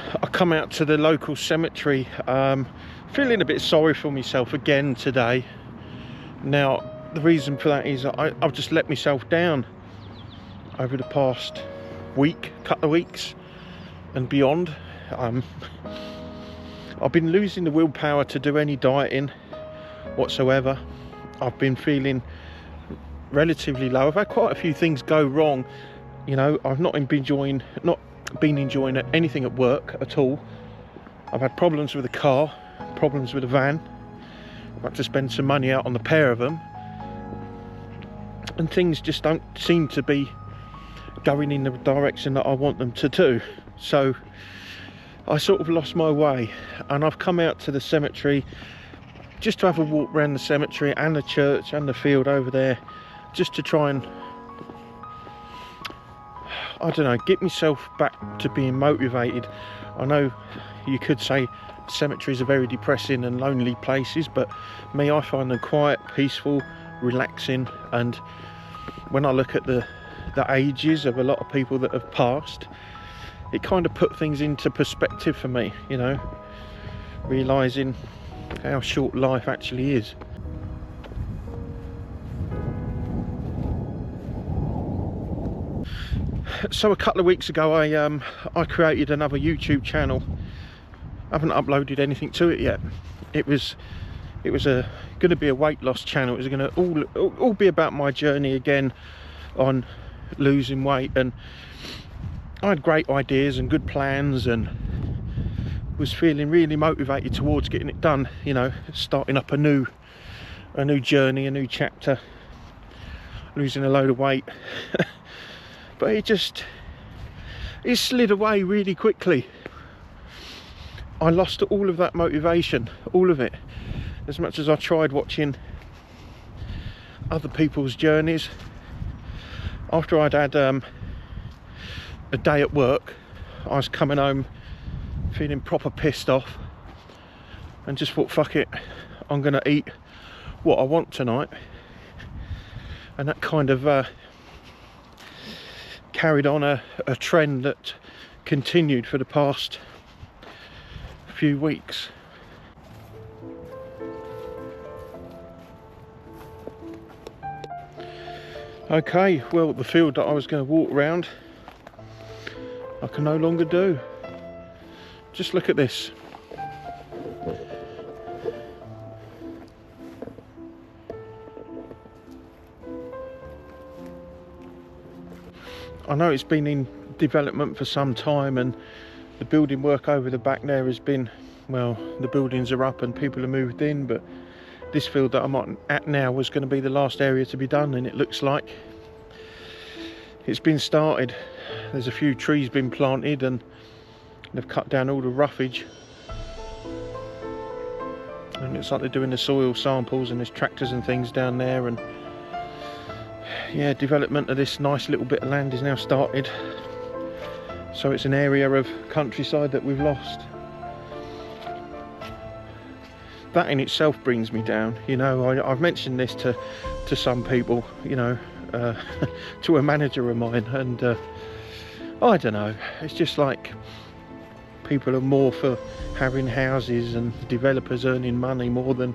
I come out to the local cemetery, feeling a bit sorry for myself again today. Now, the reason for that is I've just let myself down over the past week, couple of weeks and beyond. I've been losing the willpower to do any dieting whatsoever. I've been feeling relatively low. I've had quite a few things go wrong. You know, I've not been enjoying anything at work at all. I've had problems with the car, problems with the van. I've had to spend some money out on the pair of them, and things just don't seem to be going in the direction that I want them to do. So I sort of lost my way, and I've come out to the cemetery just to have a walk around the cemetery and the church and the field over there, just to try and, I don't know, get myself back to being motivated. I know you could say cemeteries are very depressing and lonely places, but me, I find them quiet, peaceful, relaxing. And when I look at the ages of a lot of people that have passed, it kind of put things into perspective for me, you know, realising how short life actually is. So a couple of weeks ago I created another YouTube channel. I haven't uploaded anything to it yet. It was going to be a weight loss channel. It was going to all be about my journey again on losing weight, and I had great ideas and good plans and was feeling really motivated towards getting it done, you know, starting up a new journey, a new chapter, losing a load of weight. But it slid away really quickly. I lost all of that motivation, all of it. As much as I tried watching other people's journeys, after I'd had a day at work, I was coming home feeling proper pissed off and just thought, fuck it, I'm gonna eat what I want tonight. And that kind of carried on a trend that continued for the past few weeks. Okay, well, the field that I was going to walk around, I can no longer do. Just look at this. I know it's been in development for some time, and the building work over the back there has been, well, the buildings are up and people have moved in, but this field that I'm at now was going to be the last area to be done, and it looks like it's been started. There's a few trees been planted and they've cut down all the roughage, and it's like they're doing the soil samples, and there's tractors and things down there, and yeah, development of this nice little bit of land is now started. So it's an area of countryside that we've lost. That in itself brings me down, you know. I've mentioned this to some people, you know, to a manager of mine, and I don't know, it's just like people are more for having houses and developers earning money more than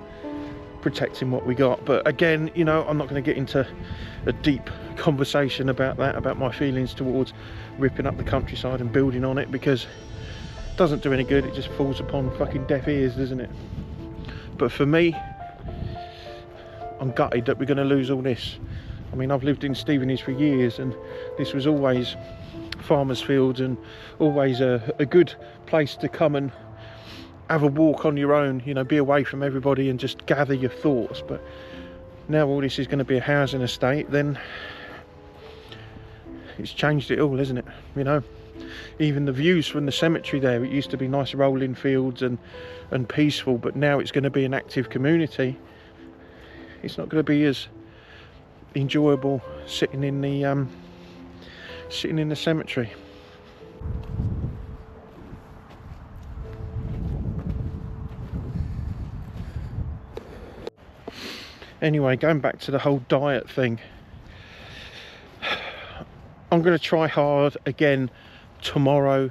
protecting what we got. But again, you know, I'm not going to get into a deep conversation about that, about my feelings towards ripping up the countryside and building on it, because it doesn't do any good. It just falls upon fucking deaf ears, doesn't it? But for me, I'm gutted that we're going to lose all this. I mean, I've lived in Stevenage for years, and this was always farmers' fields and always a good place to come and have a walk on your own, you know, be away from everybody and just gather your thoughts. But now all this is going to be a housing estate, then it's changed it all, isn't it? You know, even the views from the cemetery there, it used to be nice rolling fields and peaceful, but now it's going to be an active community. It's not going to be as enjoyable sitting in the cemetery. Anyway, going back to the whole diet thing, I'm going to try hard again tomorrow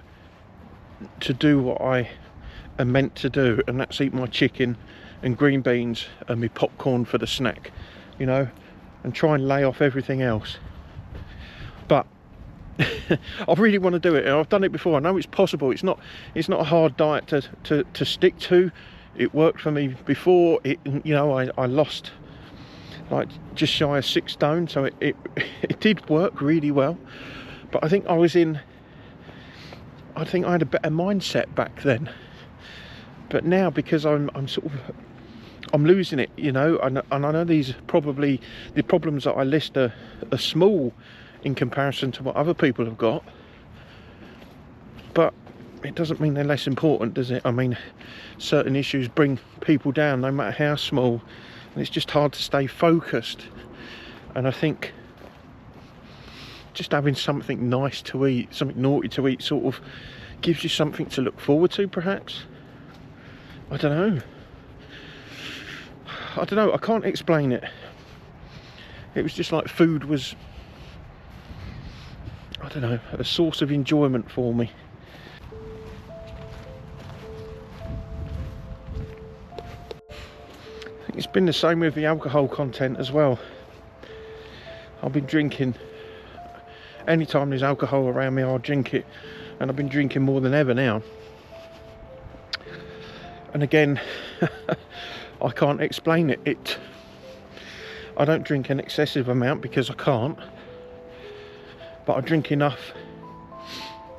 to do what I am meant to do, and that's eat my chicken and green beans and my popcorn for the snack, you know, and try and lay off everything else. But I really want to do it, and I've done it before. I know it's possible. It's not a hard diet to stick to. It worked for me before. It, you know, I lost like just shy of 6 stone, so it did work really well. But I think I had a better mindset back then. But now, because I'm losing it, you know, and I know the problems that I list are small in comparison to what other people have got, but it doesn't mean they're less important, does it? I mean, certain issues bring people down, no matter how small, and it's just hard to stay focused. And I think just having something nice to eat, something naughty to eat, sort of gives you something to look forward to, perhaps. I don't know, I can't explain it. It was just like food was, I don't know, a source of enjoyment for me. I think it's been the same with the alcohol content as well. I've been drinking, anytime there's alcohol around me I'll drink it, and I've been drinking more than ever now. And again, I can't explain it. I don't drink an excessive amount because I can't, but I drink enough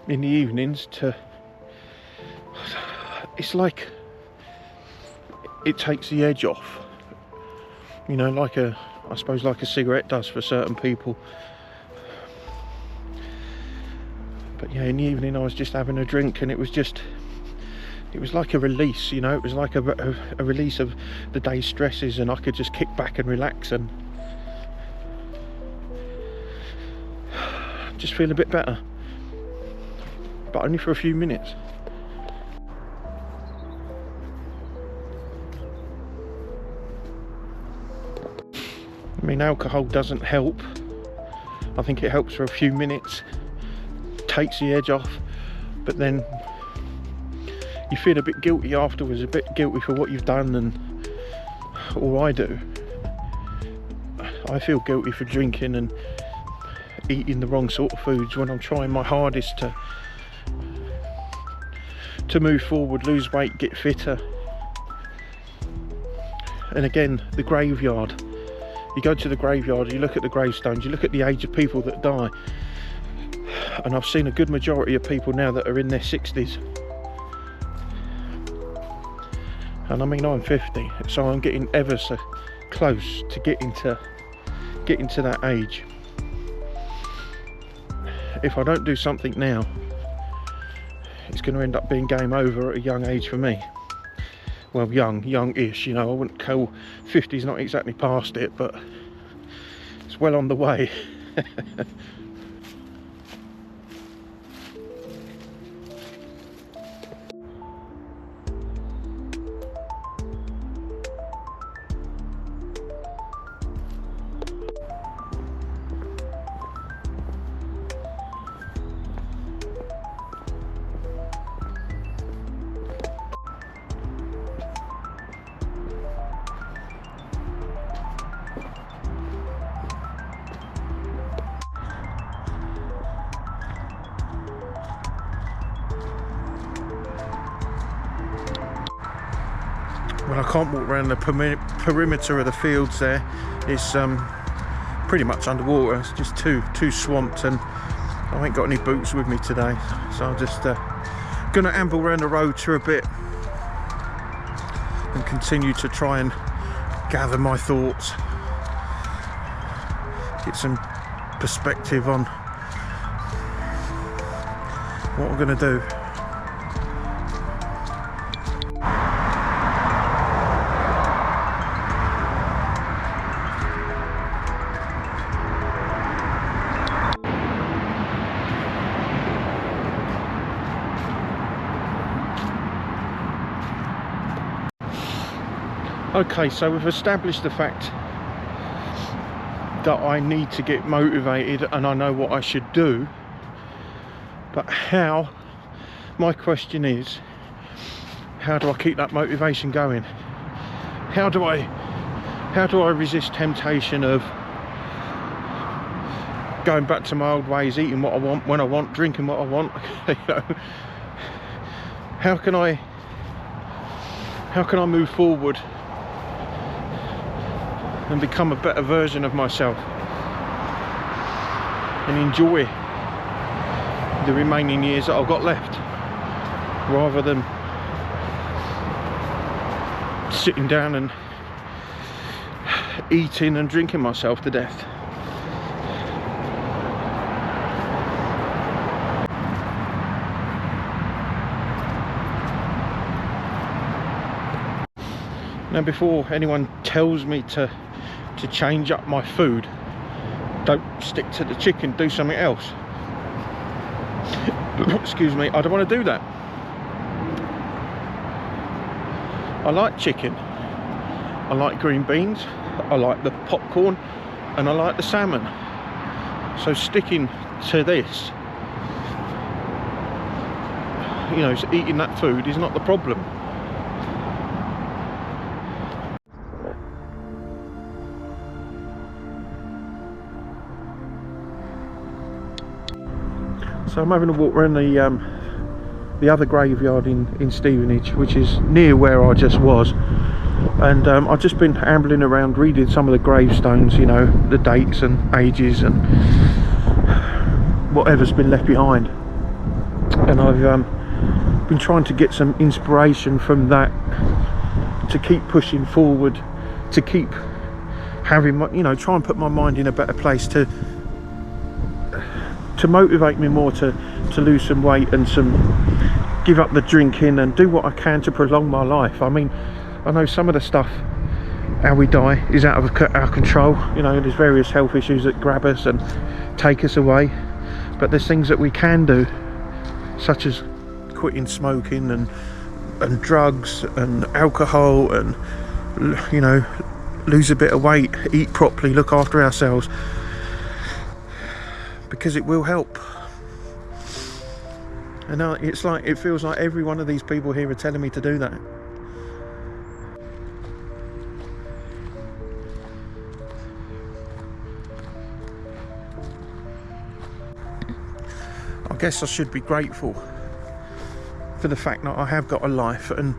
in the evenings to, it's like it takes the edge off, you know, I suppose like a cigarette does for certain people. But yeah, in the evening I was just having a drink, and it was like a release, you know. It was like a release of the day's stresses, and I could just kick back and relax and just feel a bit better, but only for a few minutes. I mean, alcohol doesn't help. I think it helps for a few minutes, takes the edge off, but then you feel a bit guilty afterwards, a bit guilty for what you've done. And or I do, I feel guilty for drinking and eating the wrong sort of foods when I'm trying my hardest to move forward, lose weight, get fitter. And again, the graveyard, you go to the graveyard, you look at the gravestones, you look at the age of people that die, and I've seen a good majority of people now that are in their 60s. And I mean, I'm 50, so I'm getting ever so close to getting to that age. If I don't do something now, it's going to end up being game over at a young age for me. Well, young-ish, you know. I wouldn't call 50's not exactly past it, but it's well on the way. Well, I can't walk around the perimeter of the fields there. It's pretty much underwater. It's just too swamped, and I ain't got any boots with me today, so I'm just gonna amble around the road for a bit and continue to try and gather my thoughts, get some perspective on what I'm gonna do. Okay, so we've established the fact that I need to get motivated and I know what I should do, but how my question is, how do I keep that motivation going? How do I resist temptation of going back to my old ways, eating what I want, when I want, drinking what I want? You know, how can I move forward and become a better version of myself and enjoy the remaining years that I've got left, rather than sitting down and eating and drinking myself to death? Now, before anyone tells me to change up my food, don't stick to the chicken, do something else. Excuse me, I don't want to do that. I like chicken, I like green beans, I like the popcorn, and I like the salmon. So sticking to this, you know, eating that food is not the problem. So I'm having a walk around the other graveyard in Stevenage, which is near where I just was, and I've just been ambling around reading some of the gravestones, you know, the dates and ages and whatever's been left behind, and I've been trying to get some inspiration from that to keep pushing forward, to keep having my, you know, try and put my mind in a better place, to motivate me more to lose some weight and give up the drinking and do what I can to prolong my life. I mean, I know some of the stuff, how we die, is out of our control. You know, there's various health issues that grab us and take us away, but there's things that we can do, such as quitting smoking and drugs and alcohol, and, you know, lose a bit of weight, eat properly, look after ourselves, because it will help. And now it feels like every one of these people here are telling me to do that. I guess I should be grateful for the fact that I have got a life, and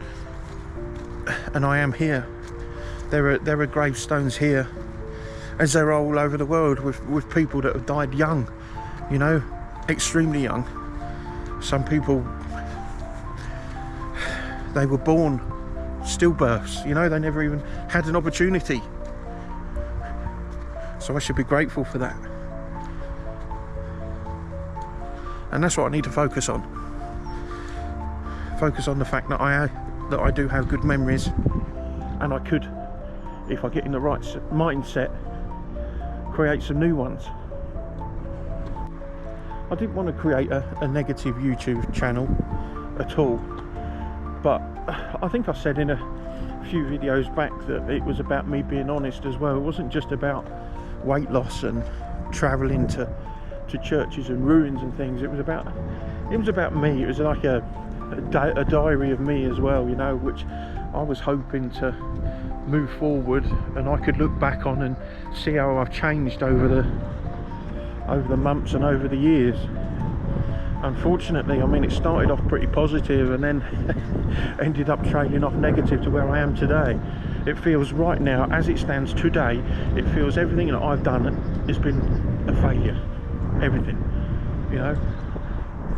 I am here. There are gravestones here, as there are all over the world, with people that have died young, you know, extremely young. Some people, they were born stillbirths, you know, they never even had an opportunity. So I should be grateful for that. And that's what I need to focus on. Focus on the fact that I do have good memories, and I could, if I get in the right mindset, create some new ones. I didn't want to create a negative YouTube channel at all, but I think I said in a few videos back that it was about me being honest as well. It wasn't just about weight loss and travelling to churches and ruins and things. It was about me. It was like a diary of me as well, you know, which I was hoping to move forward, and I could look back on and see how I've changed over the months and over the years. Unfortunately, I mean, it started off pretty positive and then ended up trailing off negative to where I am today. It feels right now, as it stands today, it feels everything that I've done has been a failure. Everything, you know,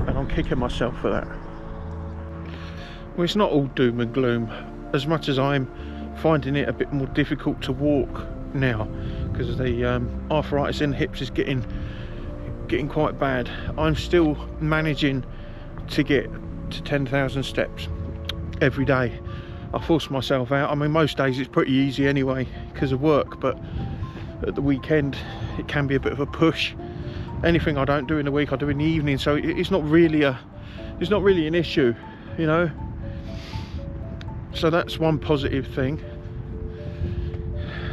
and I'm kicking myself for that. Well, it's not all doom and gloom, as much as I'm finding it a bit more difficult to walk now, because the arthritis in the hips is getting quite bad. I'm still managing to get to 10,000 steps every day. I force myself out. I mean, most days it's pretty easy anyway because of work, but at the weekend it can be a bit of a push. Anything I don't do in the week I do in the evening, so it's not really an issue, you know. So that's one positive thing.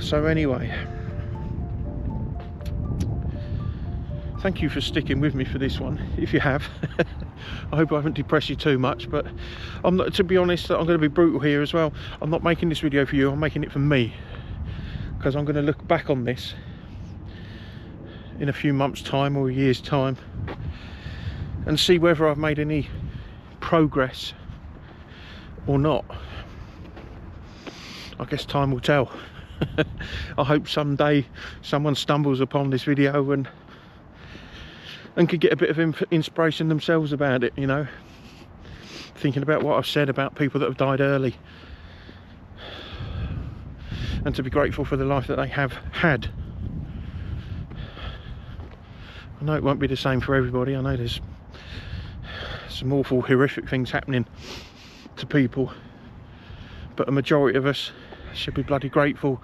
So anyway, thank you for sticking with me for this one, if you have. I hope I haven't depressed you too much, but I'm not, to be honest, I'm going to be brutal here as well. I'm not making this video for you, I'm making it for me, because I'm going to look back on this in a few months' time or a year's time and see whether I've made any progress or not. I guess time will tell. I hope someday someone stumbles upon this video and could get a bit of inspiration themselves about it, you know, thinking about what I've said about people that have died early, and to be grateful for the life that they have had. I know it won't be the same for everybody. I know there's some awful, horrific things happening to people, but a majority of us should be bloody grateful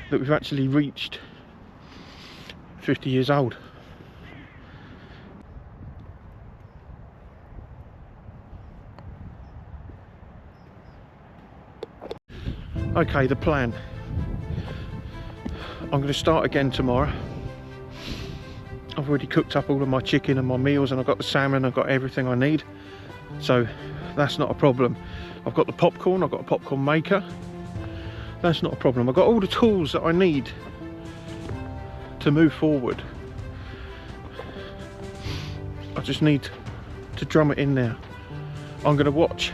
that we've actually reached 50 years old. Okay, the plan. I'm going to start again tomorrow. I've already cooked up all of my chicken and my meals, and I've got the salmon, I've got everything I need, so that's not a problem. I've got the popcorn, I've got a popcorn maker, that's not a problem. I've got all the tools that I need to move forward. I just need to drum it in now. I'm going to watch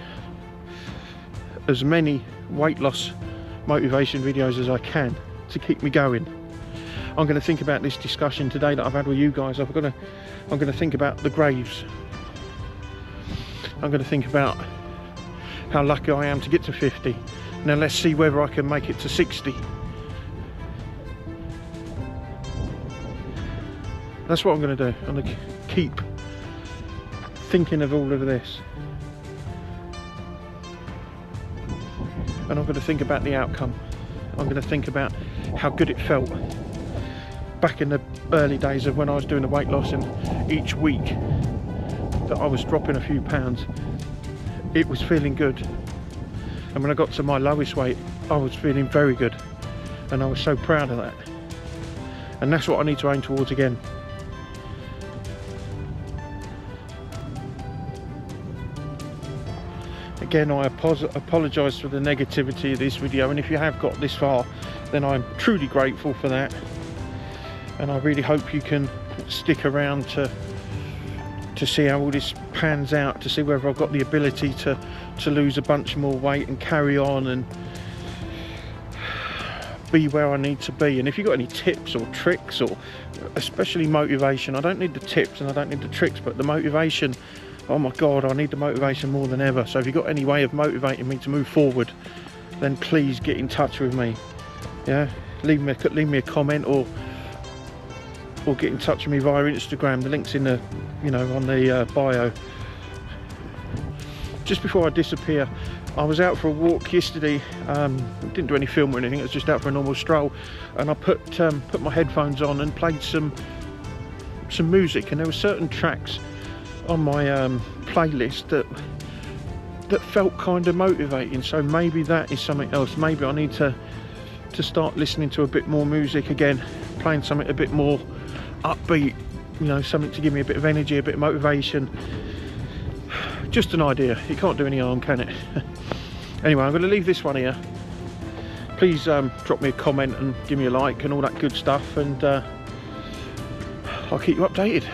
as many weight loss motivation videos as I can to keep me going. I'm going to think about this discussion today that I've had with you guys. I'm going to think about the graves. I'm going to think about how lucky I am to get to 50. Now let's see whether I can make it to 60. That's what I'm going to do. I'm going to keep thinking of all of this, and I'm going to think about the outcome. I'm going to think about how good it felt back in the early days of when I was doing the weight loss, and each week that I was dropping a few pounds, it was feeling good. And when I got to my lowest weight, I was feeling very good, and I was so proud of that. And that's what I need to aim towards again. Again, I apologise for the negativity of this video, and if you have got this far, then I'm truly grateful for that. And I really hope you can stick around to see how all this pans out, to see whether I've got the ability to lose a bunch more weight and carry on and be where I need to be. And if you've got any tips or tricks, or especially motivation, I don't need the tips and I don't need the tricks, but the motivation, oh my god, I need the motivation more than ever. So if you've got any way of motivating me to move forward, then please get in touch with me. Yeah, leave me a comment, or get in touch with me via Instagram. The link's in the, you know, on the bio. Just before I disappear, I was out for a walk yesterday. Didn't do any film or anything. I was just out for a normal stroll, and I put my headphones on and played some music, and there were certain tracks on my playlist that felt kind of motivating. So maybe that is something else. Maybe I need to start listening to a bit more music again, playing something a bit more upbeat, you know, something to give me a bit of energy, a bit of motivation. Just an idea. It can't do any harm, can it? Anyway, I'm going to leave this one here. Please drop me a comment and give me a like and all that good stuff, and I'll keep you updated.